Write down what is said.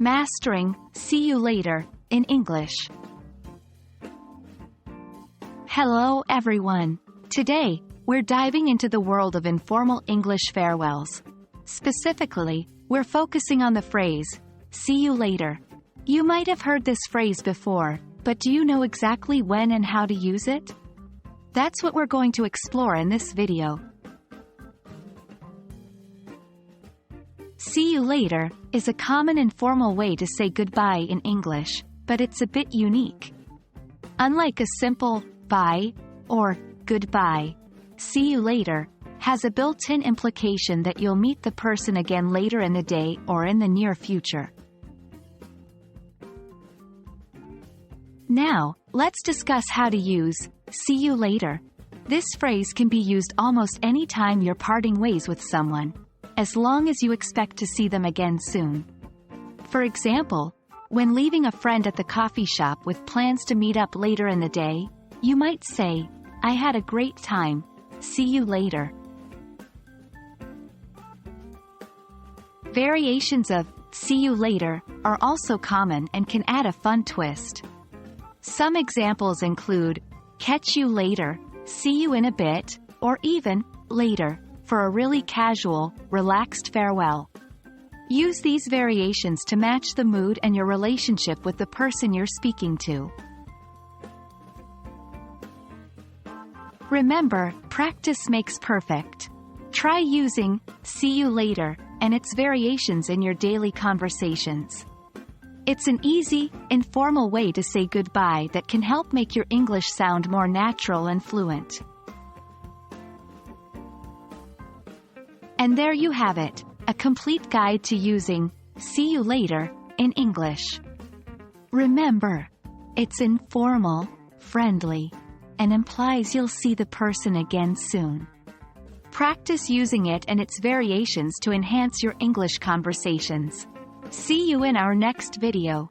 Mastering "see you later" in English. Hello everyone. Today, we're diving into the world of informal English farewells. Specifically, we're focusing on the phrase, "see you later." You might have heard this phrase before, but do you know exactly when and how to use it? That's what we're going to explore in this video. See you later is a common informal way to say goodbye in English, but it's a bit unique. Unlike a simple bye or goodbye, see you later has a built-in implication that you'll meet the person again later in the day or in the near future. Now, let's discuss how to use see you later. This phrase can be used almost any time you're parting ways with someone, as long as you expect to see them again soon. For example, when leaving a friend at the coffee shop with plans to meet up later in the day, you might say, "I had a great time. See you later." Variations of "see you later" are also common and can add a fun twist. Some examples include "catch you later," "see you in a bit," or even "later" for a really casual, relaxed farewell. Use these variations to match the mood and your relationship with the person you're speaking to. Remember, practice makes perfect. Try using "see you later" and its variations in your daily conversations. It's an easy, informal way to say goodbye that can help make your English sound more natural and fluent. And there you have it, a complete guide to using "see you later" in English. Remember, it's informal, friendly, and implies you'll see the person again soon. Practice using it and its variations to enhance your English conversations. See you in our next video.